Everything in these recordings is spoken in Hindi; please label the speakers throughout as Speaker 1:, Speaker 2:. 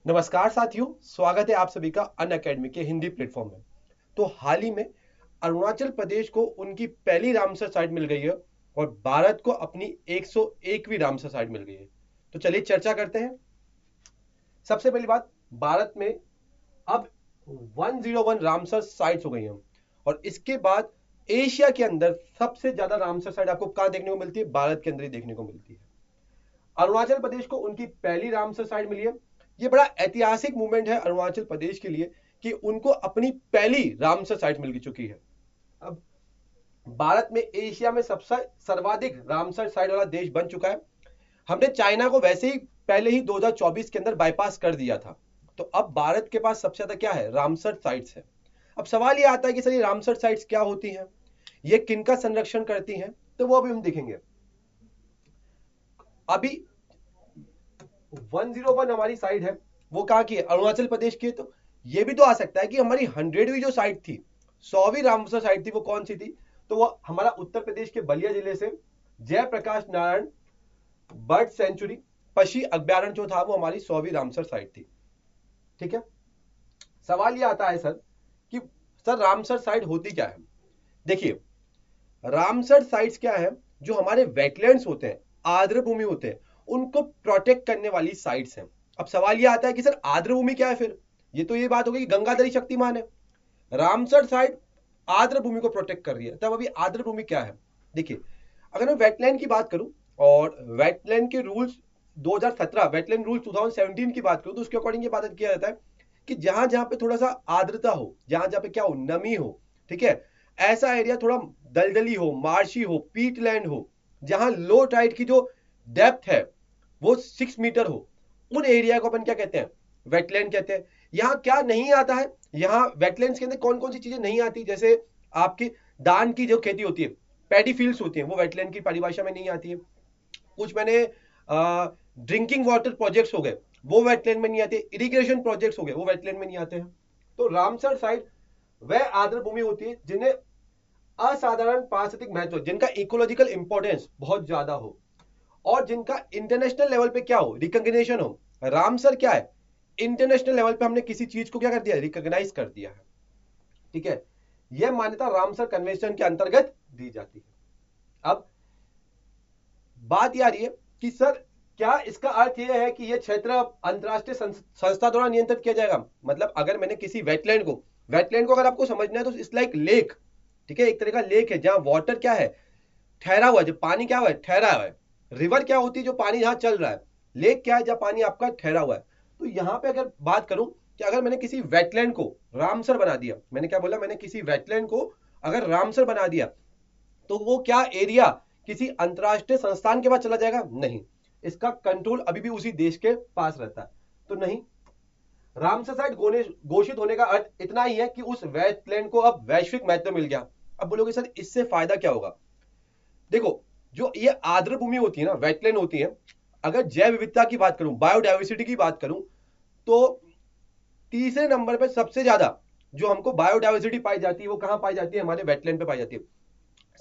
Speaker 1: नमस्कार साथियों, स्वागत है आप सभी का अन अकेडमी के हिंदी प्लेटफॉर्म में। तो हाल ही में अरुणाचल प्रदेश को उनकी पहली रामसर साइट मिल गई है और भारत को अपनी 101वीं रामसर साइट मिल गई है। तो चलिए चर्चा करते हैं। सबसे पहली बात, भारत में अब 101 रामसर साइट्स हो गई हैं और इसके बाद एशिया के अंदर सबसे ज्यादा रामसर साइट आपको कहां देखने को मिलती है? भारत के अंदर ही देखने को मिलती है। अरुणाचल प्रदेश को उनकी पहली रामसर साइट मिली है। ये बड़ा ऐतिहासिक मूवमेंट है अरुणाचल प्रदेश के लिए कि उनको अपनी पहली रामसर साइट मिल चुकी है। अब भारत में एशिया में सबसे सर्वाधिक रामसर साइट वाला देश बन चुका है। हमने चाइना को वैसे ही पहले ही 2024 के अंदर बाईपास कर दिया था। तो अब भारत के पास सबसे ज्यादा क्या है? रामसर साइट्स है। अब सवाल ये आता है कि सर ये रामसर साइट्स क्या होती हैं, ये किनका संरक्षण करती हैं? तो वो अभी हम देखेंगे। अभी 101 हमारी साइड है, वो कहाँ की है? अरुणाचल प्रदेश की है। तो ये भी तो आ सकता है कि हमारी 100वीं जो साइट थी, 100वीं रामसर साइट थी, वो कौन सी थी? तो वो हमारा उत्तर प्रदेश के बलिया जिले से जयप्रकाश नारायण बर्ड सेंचुरी पक्षी अभ्यारण्य जो था, वो हमारी 100वीं रामसर साइट थी। ठीक है। सवाल ये आता है सर कि सर रामसर साइट होती क्या है? देखिए, रामसर साइट्स क्या है? जो हमारे वेटलैंड्स होते हैं, आर्द्र भूमि होते हैं, उनको प्रोटेक्ट करने वाली साइट्स हैं। अब सवाल ये आता है कि सर आर्द्र भूमि क्या है? फिर ये तो ये बात हो गई कि गंगाधरी शक्तिमान है। रामसर साइट आर्द्र भूमि को प्रोटेक्ट कर रही है। तब अभी आर्द्र भूमि क्या है? देखिए, अगर मैं वेटलैंड की बात करूं और वेटलैंड के रूल्स 2017 वेटलैंड रूल 2017 की बात करूं, तो उसके अकॉर्डिंग ये बात किया जाता है कि जहां जहां पे थोड़ा सा आर्द्रता हो, जहां जहां पे क्या हो, नमी हो, ठीक है, ऐसा एरिया थोड़ा दलदली हो, मार्शी हो, पीट लैंड हो, जहां लो टाइड की जो डेप्थ है वो 6 मीटर हो, उन एरिया को अपन क्या कहते हैं? वेटलैंड कहते हैं। यहाँ क्या नहीं आता है? यहाँ वेटलैंड्स के अंदर कौन कौन सी चीजें नहीं आती? जैसे आपकी धान की जो खेती होती है, पैडी फील्ड्स होती हैं, वो वेटलैंड की परिभाषा में नहीं आती है। कुछ मैंने ड्रिंकिंग वाटर प्रोजेक्ट्स हो गए, वो वेटलैंड में नहीं आते। इरिगेशन प्रोजेक्ट्स हो गए, वो वेटलैंड में नहीं आते हैं। तो रामसर साइट वह आर्द्र भूमि होती है जिन्हें असाधारण पारिस्थितिक महत्व, जिनका इकोलॉजिकल इंपॉर्टेंस बहुत ज्यादा हो और जिनका इंटरनेशनल लेवल पे क्या हो, रिकॉग्निशन हो। रामसर क्या है? इंटरनेशनल लेवल पे हमने किसी चीज को क्या कर दिया? रिकॉग्नाइज कर दिया है। ठीक है। यह मान्यता रामसर कन्वेंशन के अंतर्गत दी जाती है। अब बात यह आ रही है कि सर क्या इसका अर्थ यह है कि यह क्षेत्र अंतरराष्ट्रीय संस्था द्वारा नियंत्रित किया जाएगा? मतलब अगर मैंने किसी वेटलैंड को अगर आपको समझना है तो इट्स लाइक लेक। ठीक है, एक तरह का लेक है जहां वाटर क्या है? ठहरा हुआ है। जो पानी क्या हुआ है? ठहरा हुआ है। रिवर क्या होती है? जो पानी जहां चल रहा है। लेक क्या है? जहां पानी आपका ठहरा हुआ है। तो यहां पे अगर बात करूं कि अगर मैंने किसी वेटलैंड को रामसर बना दिया, मैंने क्या बोला? मैंने किसी वेटलैंड को अगर रामसर बना दिया, तो वो क्या एरिया किसी अंतरराष्ट्रीय संस्थान के पास चला जाएगा? नहीं, इसका कंट्रोल अभी भी उसी देश के पास रहता है। तो नहीं, रामसर साइट घोषित होने का अर्थ इतना ही है कि उस वेटलैंड को अब वैश्विक महत्व मिल गया। अब बोलोगे सर इससे फायदा क्या होगा? देखो, जो ये आर्द्र भूमि होती है ना, वेटलैंड होती है, अगर जैव विविधता की बात करूं, बायोडाइवर्सिटी की बात करूं, तो तीसरे नंबर पे सबसे ज्यादा जो हमको बायोडाइवर्सिटी पाई जाती है, वो कहां पाई जाती है? हमारे वेटलैंड पे पाई जाती है।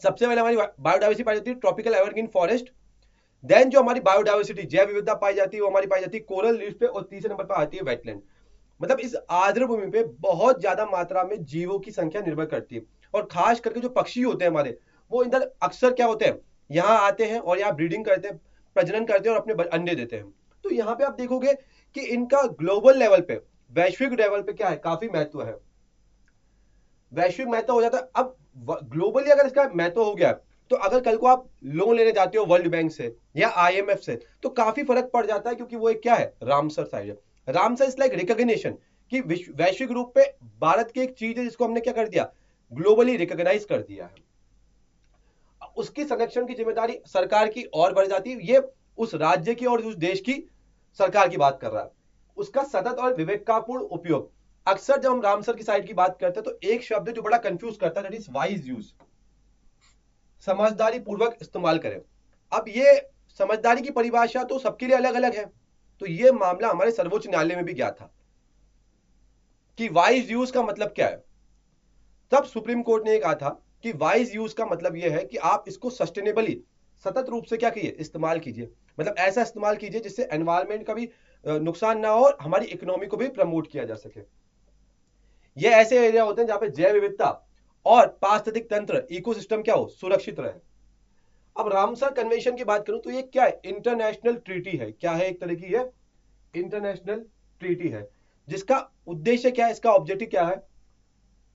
Speaker 1: सबसे पहले हमारी बायोडाइवर्सिटी पाई जाती है ट्रॉपिकल एवरग्रीन फॉरेस्ट। देन जो हमारी बायोडाइवर्सिटी, जैव विविधता पाई जाती है, वो हमारी पाई जाती है कोरल रीफ पे, और तीसरे नंबर पर आती है वेटलैंड। मतलब इस आर्द्र भूमि पे बहुत ज्यादा मात्रा में जीवों की संख्या निर्भर करती है। और खास करके जो पक्षी होते हैं हमारे, वो इधर अक्सर क्या होते हैं? यहाँ आते हैं और यहाँ ब्रीडिंग करते हैं, प्रजनन करते हैं और अपने अंडे देते हैं। तो यहाँ पे आप देखोगे कि इनका ग्लोबल लेवल पे, वैश्विक लेवल पे क्या है? काफी महत्व है। वैश्विक महत्व हो जाता है। अब ग्लोबली अगर इसका महत्व हो गया, तो अगर कल को आप लोन लेने जाते हो वर्ल्ड बैंक से या आईएमएफ से, तो काफी फर्क पड़ जाता है, क्योंकि वो एक क्या है? रामसर साइट है। रामसर इज लाइक रिकॉग्निशन कि वैश्विक रूप पे भारत की एक चीज है जिसको हमने क्या कर दिया? ग्लोबली रिकॉग्नाइज कर दिया है। उसकी संरक्षण की जिम्मेदारी सरकार की और बढ़ जाती है। ये उस राज्य की और उस देश की सरकार की बात कर रहा है। उसका सतत और विवेकपूर्ण उपयोग, अक्सर जब हम रामसर की साइट की बात करते हैं तो एक शब्द जो बड़ा कंफ्यूज करता है, दैट इज वाइज यूज। समझदारी पूर्वक इस्तेमाल करें। अब ये समझदारी की परिभाषा तो सबके लिए अलग अलग है। तो ये मामला हमारे सर्वोच्च न्यायालय में भी गया था कि वाइज यूज का मतलब क्या है। तब सुप्रीम कोर्ट ने कहा था कि वाइज यूज का मतलब यह है कि आप इसको सस्टेनेबली, सतत रूप से क्या कीजिए? इस्तेमाल कीजिए। मतलब ऐसा इस्तेमाल कीजिए जिससे एनवायरमेंट का भी नुकसान ना हो और हमारी इकोनॉमी को भी प्रमोट किया जा सके। ये ऐसे एरिया होते हैं जहां पे जैव विविधता और पारिस्थितिक तंत्र इकोसिस्टम क्या हो, सुरक्षित रहे। अब रामसर कन्वेंशन की बात करूं तो ये क्या है, इंटरनेशनल ट्रीटी है। क्या है, एक तरह की ये इंटरनेशनल ट्रीटी है जिसका उद्देश्य क्या है, इसका ऑब्जेक्टिव क्या है,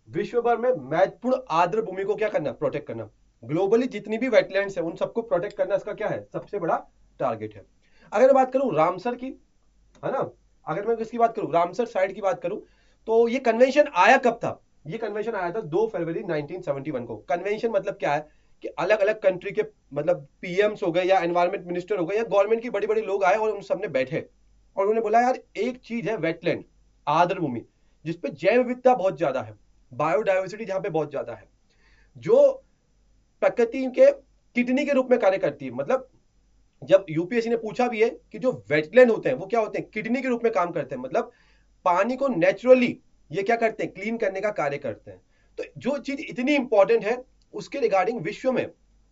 Speaker 1: विश्व भर में महत्वपूर्ण आर्द्र भूमि को क्या करना, प्रोटेक्ट करना। ग्लोबली जितनी भी वेटलैंड्स है उन सबको प्रोटेक्ट करना इसका क्या है, सबसे बड़ा टारगेट है। अगर मैं बात करूं रामसर की, है ना, अगर मैं किसकी बात करूं, रामसर साइट की बात करूं, तो ये कन्वेंशन आया कब था, ये कन्वेंशन आया था 2 फरवरी 1971 को। कन्वेंशन मतलब क्या है कि अलग अलग कंट्री के मतलब पीएम्स हो गए या एनवायरमेंट मिनिस्टर हो गए या गवर्नमेंट की बड़ी बड़ी लोग आए और उन सबने बैठे और उन्होंने बोला यार एक चीज है वेटलैंड, आर्द्र भूमि, जिसपे जैव विविधता बहुत ज्यादा है, बायोडाइवर्सिटी जहां पे बहुत ज्यादा है, जो प्रकृति के किडनी के रूप में कार्य करती है। मतलब जब यूपीएससी ने पूछा भी है कि जो वेटलैंड होते हैं वो क्या होते हैं, किडनी के रूप में काम करते हैं, मतलब पानी को नेचुरली ये क्या करते हैं, क्लीन करने का कार्य करते हैं। तो जो चीज इतनी इंपॉर्टेंट है उसके रिगार्डिंग विश्व में,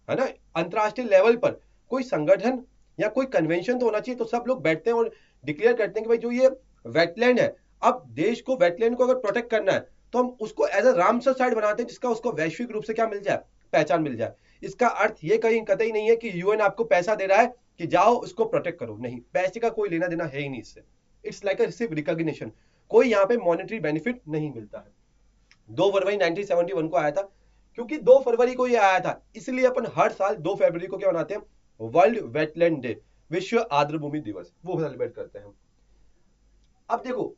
Speaker 1: है ना, अंतरराष्ट्रीय लेवल पर कोई संगठन या कोई कन्वेंशन तो होना चाहिए। तो सब लोग बैठते हैं और डिक्लेयर करते हैं कि भाई जो ये वेटलैंड है, अब देश को वेटलैंड को अगर प्रोटेक्ट करना है तो हम उसको एज अ रामसर साइट बनाते हैं जिसका उसको वैश्विक रूप से क्या मिल जाए, पहचान मिल जाए। इसका अर्थ ये कहीं कतई नहीं है कि यूएन आपको पैसा दे रहा है कि जाओ उसको प्रोटेक्ट करो, नहीं, पैसे का कोई लेना देना है ही नहीं इससे। It's like a receive recognition, कोई यहाँ पे मॉनेटरी बेनिफिट नहीं मिलता है। 2 फरवरी 1971 को आया था, क्योंकि 2 फरवरी को ये आया था इसलिए अपन हर साल 2 फरवरी को क्या मनाते हैं, वर्ल्ड वेटलैंड डे, विश्व आर्द्र भूमि दिवस, वो सेलिब्रेट करते हैं। अब देखो,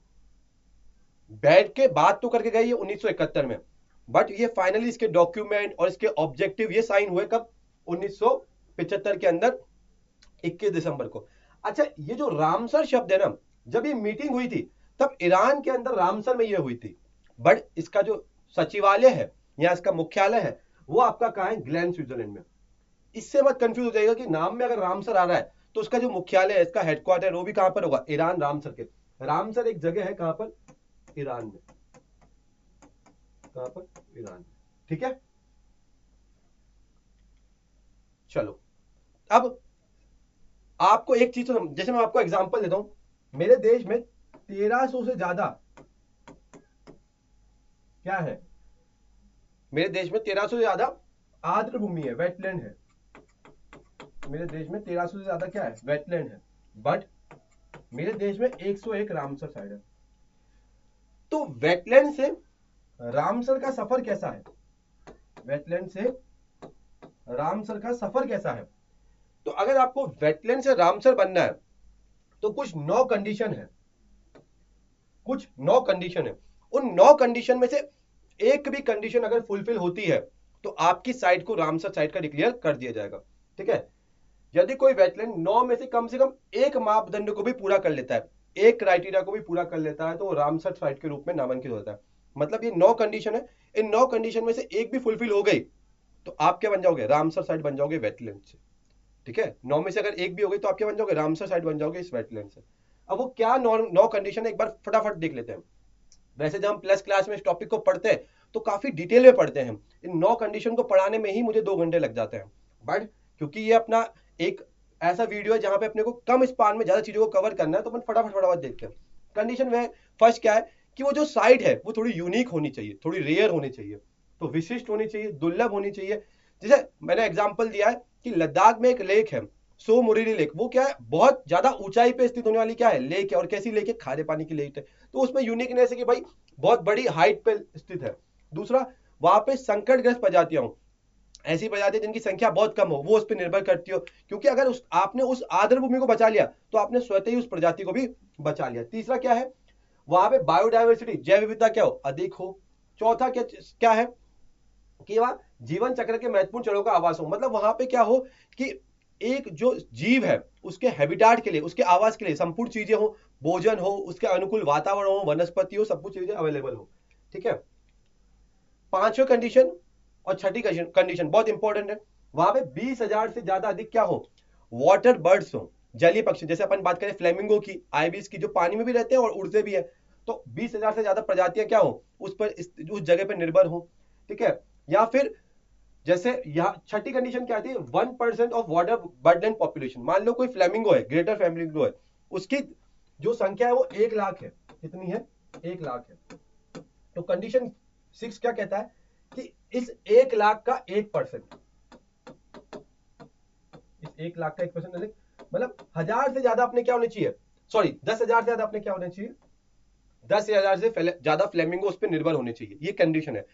Speaker 1: बैठ के बात तो करके गए ये 1971 में, बट ये फाइनली इसके डॉक्यूमेंट और इसके ऑब्जेक्टिव ये साइन हुए कब, 1975 के अंदर 21 दिसंबर को। अच्छा, ये जो रामसर शब्द है ना, जब ये मीटिंग हुई थी तब ईरान के अंदर रामसर में ये हुई थी, बट इसका जो सचिवालय है या इसका मुख्यालय है वो आपका कहां है, ग्लेन, स्विट्जरलैंड में। इससे मत कंफ्यूज हो जाएगा कि नाम में अगर रामसर आ रहा है तो उसका जो मुख्यालय है, इसका हेडक्वार्टर वो भी कहां पर होगा, ईरान, रामसर के। रामसर एक जगह है कहां पर, ईरान में, कहां पर, ईरान में, ठीक है। चलो, अब आपको एक चीज तो, जैसे मैं आपको एग्जांपल देता हूं, मेरे देश में 1300 से ज्यादा क्या है, मेरे देश में 1300 से ज्यादा आर्द्र भूमि है, वेटलैंड है। मेरे देश में 1300 से ज्यादा क्या है, वेटलैंड है, बट मेरे देश में 101 रामसर साइट है। तो वेटलैंड से रामसर का सफर कैसा है, वेटलैंड से रामसर का सफर कैसा है। तो अगर आपको वेटलैंड से रामसर बनना है तो कुछ 9 कंडीशन है, कुछ 9 कंडीशन है। उन 9 कंडीशन में से एक भी कंडीशन अगर फुलफिल होती है तो आपकी साइट को रामसर साइट का डिक्लेयर कर दिया जाएगा, ठीक है। यदि कोई वेटलैंड 9 में से कम एक मापदंड को भी पूरा कर लेता है, एक क्राइटेरिया को भी पूरा कर लेता है, तो वो रामसर साइट के रूप में नामांकित होता है। मतलब ये 9 कंडीशन है, इन 9 कंडीशन में से एक भी फुलफिल हो गई तो आप क्या बन जाओगे, रामसर साइट बन जाओगे वेटलैंड से, ठीक है। 9 में से अगर एक भी हो गई तो आप क्या बन जाओगे, रामसर साइट बन जाओगे इस वेटलैंड से। अब वो क्या 9 कंडीशन है, एक बार फटाफट देख लेते हैं। वैसे जब हम प्लस क्लास में इस टॉपिक को पढ़ते हैं तो काफी डिटेल में पढ़ते हैं, इन 9 कंडीशन को पढ़ाने में ही मुझे 2 घंटे लग जाते हैं, बट क्योंकि ये अपना एक ऐसा वीडियो है जहां पे अपने को कम स्पान में ज्यादा चीजों को कवर करना है तो अपन फटाफट फटाफट देखते हैं। कंडीशन में फर्स्ट क्या है कि वो जो साइट है वो थोड़ी यूनिक होनी चाहिए, थोड़ी रेयर होनी चाहिए, तो विशिष्ट होनी चाहिए, दुर्लभ होनी चाहिए। जैसे मैंने एग्जांपल दिया है कि लद्दाख में एक लेक है, सो मुरीरी लेक, वो क्या है, बहुत ज्यादा ऊंचाई पे स्थित होने वाली क्या है, लेक है। और कैसी लेक है, खारे पानी की लेक है। तो उसमें यूनिकनेस है कि भाई बहुत बड़ी हाइट पे स्थित है। दूसरा, वहां पे संकटग्रस्त प्रजातियां हो, ऐसी प्रजातियां जिनकी संख्या बहुत कम हो, वो उस पर निर्भर करती हो, क्योंकि अगर आपने उस आर्द्र भूमि को बचा लिया तो आपने स्वतः ही उस प्रजाति को भी बचा लिया। तीसरा क्या है, वहां पे बायोडाइवर्सिटी, जैव विविधता क्या हो, अधिक हो। चौथा क्या है कि वहां जीवन चक्र के महत्वपूर्ण चरणों का आवास हो, मतलब वहां पे क्या हो कि एक जो जीव है उसके हैबिटाट के लिए, उसके आवास के लिए संपूर्ण चीजें हो, भोजन हो, उसके अनुकूल वातावरण हो, वनस्पति हो, सब कुछ चीजें अवेलेबल हो, ठीक है। पांचवी कंडीशन और छठी कंडीशन बहुत इंपॉर्टेंट है, वहां पे 20,000 से ज्यादा अधिक क्या हो, वाटर बर्ड्स हो, जलीय पक्षी। जैसे अपन बात करें फ्लेमिंगो की, आइबिस की, जो पानी में भी रहते हैं और उड़ते भी है, तो 20,000 से ज्यादा प्रजातियां क्या हो, उस जगह पर निर्भर हो, ठीक है। या फिर जैसे यहाँ छठी कंडीशन क्या आती है, 1% ऑफ वाटर बर्डलैंड पॉपुलेशन। मान लो कोई फ्लेमिंगो है, ग्रेटर फ्लेमिंगो है, उसकी जो संख्या है वो 1 लाख है। कितनी है? 1 लाख है। तो कंडीशन 6 क्या कहता है कि इस 1 लाख का 1%, इस 1 लाख का 1% मतलब 1000 से ज्यादा अपने क्या होने चाहिए, सॉरी 10,000 से ज्यादा अपने क्या होने चाहिए, 10,000 से ज्यादा फ्लेमिंगो उस पर निर्भर होने चाहिए। ये कंडीशन है।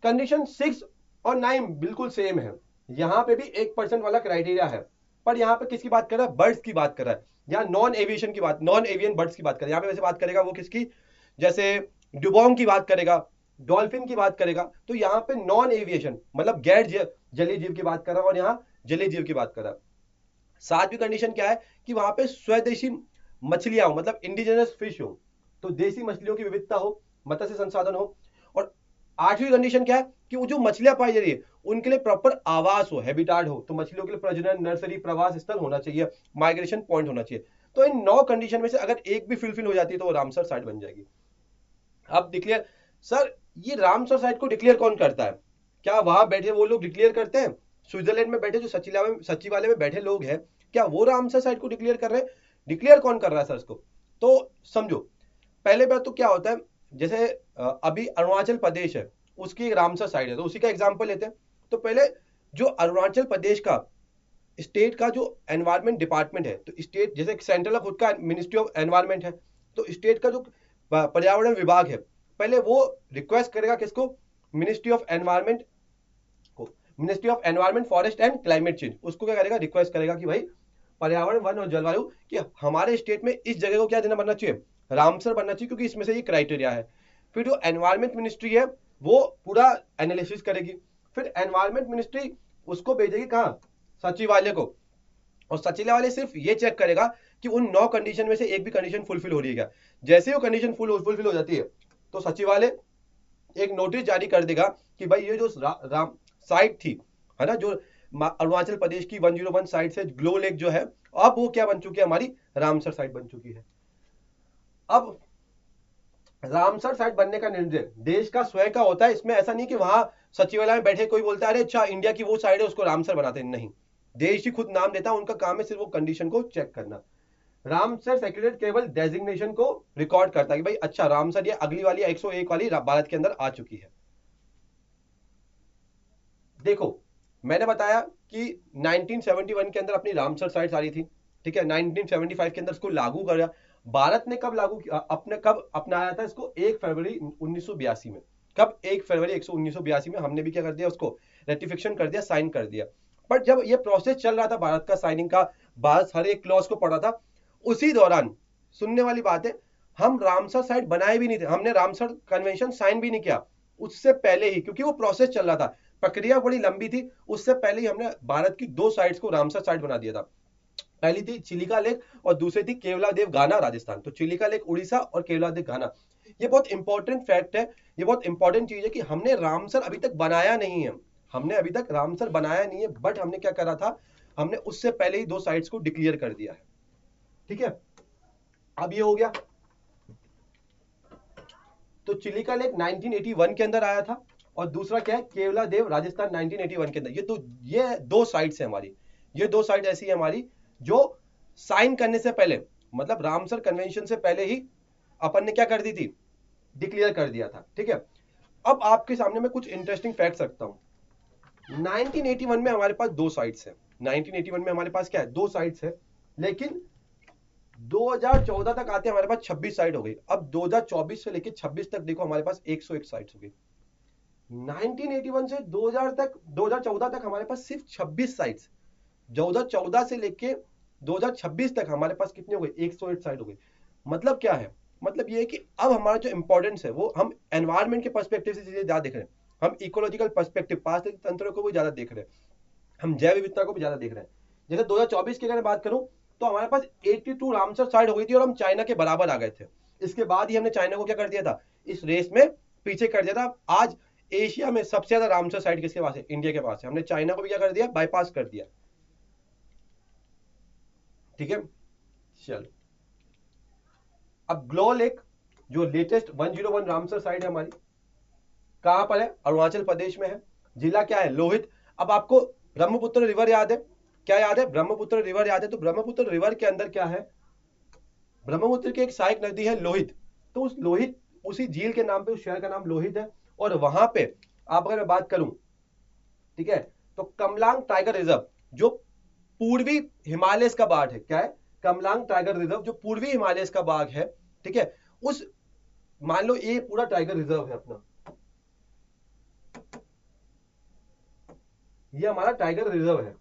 Speaker 1: कंडीशन 6 और 9 बिल्कुल सेम है। यहां पे भी 1% वाला क्राइटेरिया है, पर यहां पे किसकी बात कर रहा है? बर्ड्स की बात कर रहा है। यहाँ नॉन एविएशन की बात, नॉन एवियन बर्ड्स की बात कर रहा है। यहाँ पे वैसे बात करेगा वो किसकी, जैसे डुबोंग की बात करेगा, डॉल्फिन की बात करेगा। तो यहाँ पे नॉन एविएशन मतलब गैर जलीय जीव की बात कर रहा है, और यहाँ जलीय जीव की बात कर रहा है। सातवीं कंडीशन क्या है कि वहां पे स्वदेशी मछलियां हो, मतलब इंडिजिनस फिश हो, तो देसी मछलियों की विविधता हो, मत्स्य संसाधन हो। और आठवीं कंडीशन क्या है कि वो जो मछलियां पाई जा रही है उनके लिए प्रॉपर आवास हो, हैबिटाट हो। तो मछलियों के लिए प्रजनन, नर्सरी, प्रवास स्थल होना चाहिए, माइग्रेशन पॉइंट होना चाहिए। तो इन 9 कंडीशन में से अगर एक भी फुलफिल हो जाती है तो वो रामसर साइट बन जाएगी। अब डिक्लेयर, सर ये रामसर साइट को डिक्लेयर कौन करता है? क्या वहां बैठे वो लोग डिक्लेयर करते हैं? स्विट्जरलैंड में बैठे जो सचिवालय में बैठे लोग हैं, क्या वो रामसर साइट को डिक्लेयर कर रहे हैं? डिक्लेयर कौन कर रहा है सर इसको? तो समझो, पहले बात तो क्या होता है, जैसे अभी अरुणाचल प्रदेश है, उसकी एक रामसर साइट है, तो उसी का एग्जाम्पल लेते हैं। तो पहले जो अरुणाचल प्रदेश का स्टेट का जो एनवायरमेंट डिपार्टमेंट है, तो स्टेट जैसे सेंट्रल का खुद का मिनिस्ट्री ऑफ एनवायरमेंट है, तो स्टेट का जो पर्यावरण विभाग है, पहले वो रिक्वेस्ट करेगा किसको? मिनिस्ट्री ऑफ एनवायरमेंट को, ministry of environment, forest and climate change, उसको क्या करेगा? रिक्वेस्ट करेगा कि भाई पर्यावरण, वन और जलवायु, कि हमारे स्टेट में इस जगह को क्या देना बनना चाहिए? रामसर बनना चाहिए, क्योंकि इसमें से ये क्राइटेरिया है। फिर जो एनवायरमेंट मिनिस्ट्री है वो पूरा एनालिसिस करेगी, फिर एनवायरमेंट मिनिस्ट्री उसको भेजेगी कहाँ? सचिवालय को। और सचिवालय सिर्फ ये चेक करेगा कि उन 9 कंडीशन में से एक भी कंडीशन फुलफिल हो रही है क्या। जैसे ही वो कंडीशन फुलफिल हो जाती है तो सचिवालय एक नोटिस जारी कर देगा कि भाई ये जो राम साइट थी, है ना, जो अरुणाचल प्रदेश की 101 साइट से ग्लो लेक जो है, अब वो क्या बन चुकी है? हमारी रामसर साइट बन चुकी है। अब रामसर साइट बनने का निर्णय देश का स्वयं का होता है। इसमें ऐसा नहीं कि वहां सचिवालय में बैठे कोई बोलता है अरे अच्छा इंडिया की वो साइड है उसको रामसर बनाते हैं, नहीं, देश ही खुद नाम देता है। उनका काम है सिर्फ वो कंडीशन को चेक करना। रामसर सेक्रेटरीट केवल डेजिग्नेशन को रिकॉर्ड करता है कि भाई अच्छा रामसर ये अगली वाली 101 वाली भारत के अंदर आ चुकी है। देखो मैंने बताया कि 1971 के अंदर अपनी रामसर साइट आ रही थी, ठीक है। 1975 के अंदर इसको लागू किया। भारत ने कब लागू किया, अपने कब अपनाया था इसको? 1 फरवरी 1982 में। कब? 1 फरवरी 1982 में हमने भी क्या कर दिया? उसको रेटिफिकेशन कर दिया, साइन कर दिया। पर जब ये प्रोसेस चल रहा था भारत का साइनिंग का, भारत हर एक क्लॉज को पढ़ा था, उसी दौरान सुनने वाली बात है, हम रामसर साइट बनाए भी नहीं थे, हमने रामसर कन्वेंशन साइन भी नहीं किया उससे पहले ही, क्योंकि वो प्रोसेस चल रहा था, प्रक्रिया बड़ी लंबी थी। उससे पहले ही हमने भारत की 2 साइट्स को रामसर साइट बना दिया था। पहली थी चिलिका लेक और दूसरी थी केवलादेव घाना राजस्थान। तो चिलिका लेक उड़ीसा और केवलादेव घाना, ये बहुत इंपॉर्टेंट फैक्ट है, ये बहुत इंपॉर्टेंट चीज है कि हमने रामसर अभी तक बनाया नहीं है। हमने अभी तक रामसर बनाया नहीं है, बट हमने क्या करा था? हमने उससे पहले ही 2 साइट्स को डिक्लेयर कर दिया है, ठीक है। अब ये हो गया। तो चिलिका लेक 1981 के अंदर आया था, और दूसरा क्या है? केवलादेव राजस्थान 1981 के अंदर। ये 2 साइट्स है हमारी। ये 2 साइट ऐसी है हमारी जो साइन करने से पहले, मतलब रामसर कन्वेंशन से पहले ही अपन ने क्या कर दी थी? डिक्लेयर कर दिया था, ठीक है। अब आपके सामने मैं कुछ इंटरेस्टिंग फैक्ट्स रखता हूं। 1981 में हमारे पास 2 साइट्स है। 1981 में हमारे पास क्या है? 2 साइट्स है, लेकिन 2014 तक आते हमारे पास 26 साइट हो गई। अब 2024 से लेकर 26 तक देखो हमारे पास 101 साइट्स हो गई। 1981 से 2014 तक हमारे पास सिर्फ 26 साइट्स। 2014 से लेके 2026 तक हमारे पास कितने हो गए? 108 साइट हो गई। मतलब क्या है? मतलब ये है कि अब हमारा जो इंपॉर्टेंस है वो हम एनवायरमेंट के पर्सपेक्टिव से ज्यादा देख रहे हैं, हम इकोलॉजिकल पर्सपेक्टिव, पारिस्थितिक तंत्र को भी ज्यादा देख रहे हैं, हम जैव विविधता को भी ज्यादा देख रहे हैं। जैसे 2024 की अगर बात करूं तो हमारे पास 82 रामसर साइट हो गई थी और हम चाइना के बराबर आ गए थे। इसके बाद ही हमने चाइना को क्या कर दिया था? इस रेस में पीछे कर दिया था। आज एशिया में सबसे ज्यादा रामसर साइट किसके पास है? इंडिया के पास है। हमने चाइना को भी क्या कर दिया? बाईपास कर दिया, ठीक है। चलो, अब ग्लो लेक जो लेटेस्ट 101 रामसर साइट है हमारी, कहां पर है? अरुणाचल प्रदेश में है। जिला क्या है? लोहित। अब आपको ब्रह्मपुत्र रिवर याद है? क्या याद है? ब्रह्मपुत्र रिवर याद है। तो ब्रह्मपुत्र रिवर के अंदर क्या है? ब्रह्मपुत्र की एक सहायक नदी है लोहित, तो उस लोहित उसी झील के नाम पे उस शहर का नाम लोहित है। और वहां पे आप अगर मैं बात करूं, ठीक है, तो कमलांग टाइगर रिजर्व जो पूर्वी हिमालय का बाघ है, क्या है, कमलांग टाइगर रिजर्व जो पूर्वी हिमालय का बाघ है, ठीक है, उस, मान लो ये पूरा टाइगर रिजर्व है अपना, ये हमारा टाइगर रिजर्व है,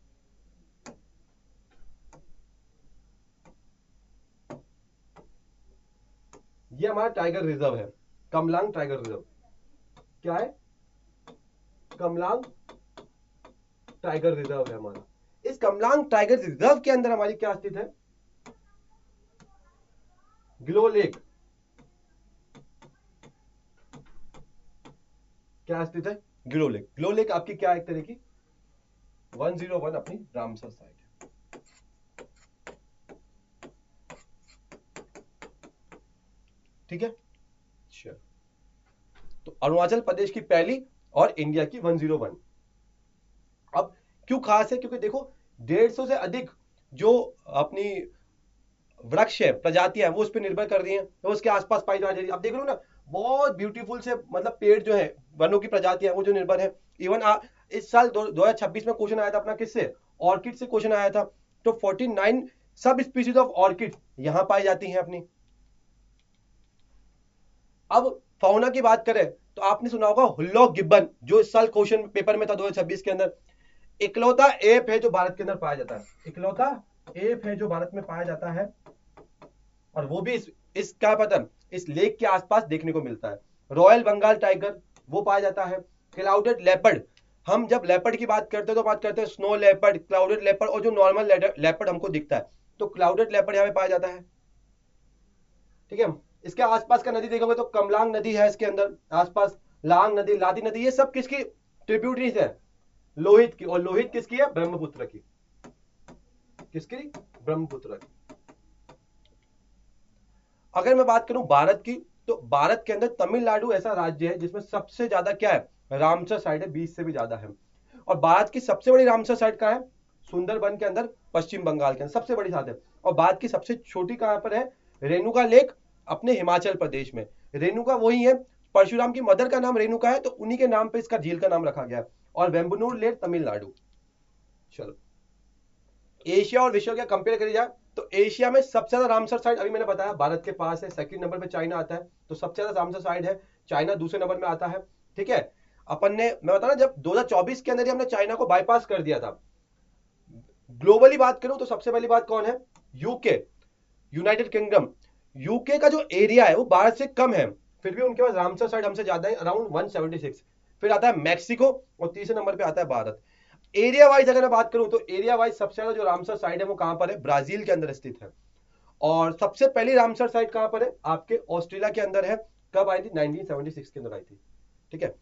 Speaker 1: ये हमारा टाइगर रिजर्व है, कमलांग टाइगर रिजर्व, क्या है, कमलांग टाइगर रिजर्व है हमारा। इस कमलांग टाइगर रिजर्व के अंदर हमारी क्या स्थित है, ग्लो लेक, क्या स्थित है, ग्लो लेक। ग्लो लेक आपकी क्या एक तरह की 101 अपनी रामसर साइट है, ठीक है। चलो, तो अरुणाचल प्रदेश की पहली और इंडिया की 101। अब क्यों खास है, क्योंकि देखो 150 से अधिक जो अपनी वृक्ष है, प्रजातियां हैं, वो उस पर निर्भर कर रही हैं, तो उसके आसपास पाई जा रही है। अब देख रहे हो ना, बहुत ब्यूटीफुल से मतलब पेड़ जो है, वनों की प्रजातियां वो जो निर्भर है। इवन इस साल 2026 में क्वेश्चन आया था अपना किससे, ऑर्किड से क्वेश्चन आया था। तो 49 सब स्पीसीज ऑफ ऑर्किड यहां पाई जाती हैं अपनी। अब फाउना की बात करें तो आपने सुना होगा हुल्लॉक गिब्बन, जो इस साल क्वेश्चन पेपर में था 2026 के अंदर। इकलौता एप है जो भारत के अंदर पाया जाता है, इकलौता एप है जो भारत में पाया जाता है, और वो भी इस क्या पता इस लेक के आसपास देखने को मिलता है। रॉयल बंगाल टाइगर वो पाया जाता है। क्लाउडेड लेपर्ड, हम जब लेपर्ड की बात करते हैं तो बात करते हैं स्नो लेपर्ड, क्लाउडेड लेपर्ड, और जो नॉर्मल लेपर्ड हमको दिखता है, तो क्लाउडेड लेपर्ड यहाँ पे पाया जाता है, ठीक है। इसके आसपास का नदी देखोगे तो कमलांग नदी है इसके अंदर आसपास, लांग नदी, लादी नदी, ये सब किसकी ट्रिब्यूटरीज है, लोहित की। और लोहित किसकी है, ब्रह्मपुत्र की, किसकी, ब्रह्मपुत्र की। अगर मैं बात करूं भारत की, तो भारत के अंदर तमिलनाडु ऐसा राज्य है जिसमें सबसे ज्यादा क्या है, रामसर साइट है, 20 से भी ज्यादा है। और भारत की सबसे बड़ी रामसर साइट कहां है, सुंदरबन के अंदर, पश्चिम बंगाल के अंदर सबसे बड़ी साइट है। और भारत की सबसे छोटी कहां पर है, रेणुका लेक, अपने हिमाचल प्रदेश में। रेणुका वही है, परशुराम की मदर का नाम रेणुका है, तो उन्हीं के नाम पे इसका झील का नाम रखा गया है। और वेम्बनूर लेक तमिलनाडु। चलो, एशिया और विश्व का कंपेयर करी जाए तो एशिया में सबसे ज्यादा रामसर साइट अभी मैंने बताया भारत के पास है, सेकंड नंबर पे चाइना आता है, तो सबसे ज्यादा रामसर साइट है, चाइना दूसरे नंबर में आता है, ठीक है। अपन ने, मैं बता रहा, जब 2024 के अंदर ही हमने चाइना को बाईपास कर दिया था। ग्लोबली बात करूं तो सबसे पहली बात कौन है, यूके, यूनाइटेड किंगडम। यूके का जो एरिया है वो भारत से कम है, फिर भी उनके पास रामसर साइट हमसे ज्यादा है, अराउंड 176। फिर आता है मैक्सिको, और तीसरे नंबर पे आता है भारत। एरिया वाइज अगर मैं बात करूं तो एरिया वाइज सबसे ज्यादा जो रामसर साइट है वो कहां पर है, ब्राजील के अंदर स्थित है। और सबसे पहली रामसर साइट कहां पर है, आपके ऑस्ट्रेलिया के अंदर है। कब आई थी, 1976 के अंदर आई थी, ठीक है।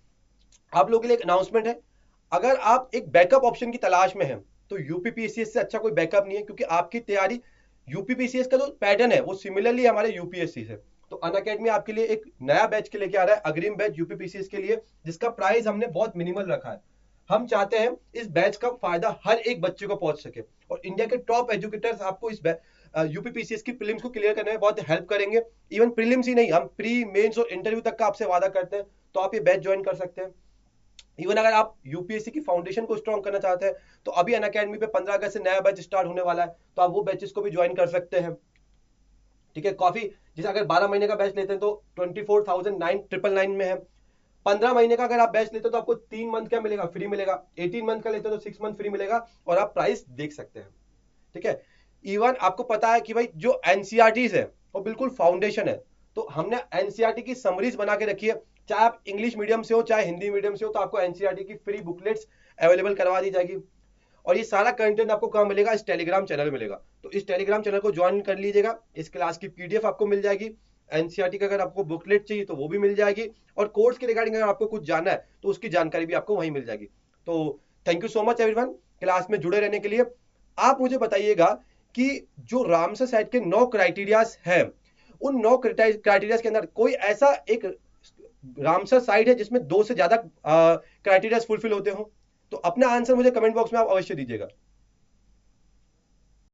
Speaker 1: आप लोगों के लिए एक अनाउंसमेंट है, अगर आप एक बैकअप ऑप्शन की तलाश में हैं तो यूपीपीसीएस से अच्छा कोई बैकअप नहीं है, क्योंकि आपकी तैयारी, यूपीपीसीएस का जो पैटर्न है वो सिमिलरली हमारे यूपीएससी से। तो अनअकैडमी आपके लिए एक नया बैच के लेके आ रहा है, अग्रिम बैच यूपीपीसीएस के लिए, जिसका प्राइस हमने बहुत मिनिमल रखा है। हम चाहते हैं इस बैच का फायदा हर एक बच्चे को पहुंच सके, और इंडिया के टॉप एजुकेटर्स आपको इस यूपीपीसीएस की प्रीलिम्स को क्लियर करने में बहुत हेल्प करेंगे। इवन प्रीलिम्स ही नहीं, हम प्री, मेंस और इंटरव्यू तक का आपसे वादा करते हैं, तो आप ये बैच ज्वाइन कर सकते हैं। इवन अगर आप यूपीएससी की फाउंडेशन को स्ट्रॉन्ग करना चाहते हैं तो अभी अनअकैडमी पे 15 अगस्त से नया बैच स्टार्ट होने वाला है, तो आप वो बैचेस को भी ज्वाइन कर सकते हैं, ठीक है। काफी, जैसे अगर 12 महीने का बैच लेते हैं तो 24,999 में है। 15 महीने का अगर आप बैच लेते हो तो आपको 3 मंथ क्या मिलेगा, फ्री मिलेगा। 18 मंथ का लेते हो तो 6 मंथ फ्री मिलेगा, और आप प्राइस देख सकते हैं, ठीक है। इवन आपको पता है कि भाई जो एनसीईआरटीज है वो बिल्कुल फाउंडेशन है, तो हमने एनसीईआरटी की समरीज बना के रखी है। चाहे आप इंग्लिश मीडियम से हो चाहे हिंदी मीडियम से हो, तो आपको एनसीईआरटी की फ्री बुकलेट्स अवेलेबल करवा दी जाएगी। और ये सारा कंटेंट आपको कहाँ मिलेगा, इस टेलीग्राम चैनल में मिलेगा। तो इस टेलीग्राम चैनल को ज्वाइन कर लीजिएगा, इस क्लास की पीडीएफ आपको मिल जाएगी। एनसीईआरटी का अगर आपको बुकलेट चाहिए तो वो भी मिल जाएगी, और कोर्स के रिगार्डिंग अगर आपको कुछ जानना है तो उसकी जानकारी भी आपको वहीं मिल जाएगी। तो thank you so much everyone, class में जुड़े रहने के लिए। आप मुझे बताइएगा कि जो रामसर साइट के 9 क्राइटेरियाज हैं, उन 9 क्राइटेरियाज के अंदर कोई ऐसा एक रामसर साइट है जिसमें 2 से ज्यादा क्राइटेरियाज फुलफिल होते हो, तो अपना आंसर मुझे कमेंट बॉक्स में आप अवश्य दीजिएगा।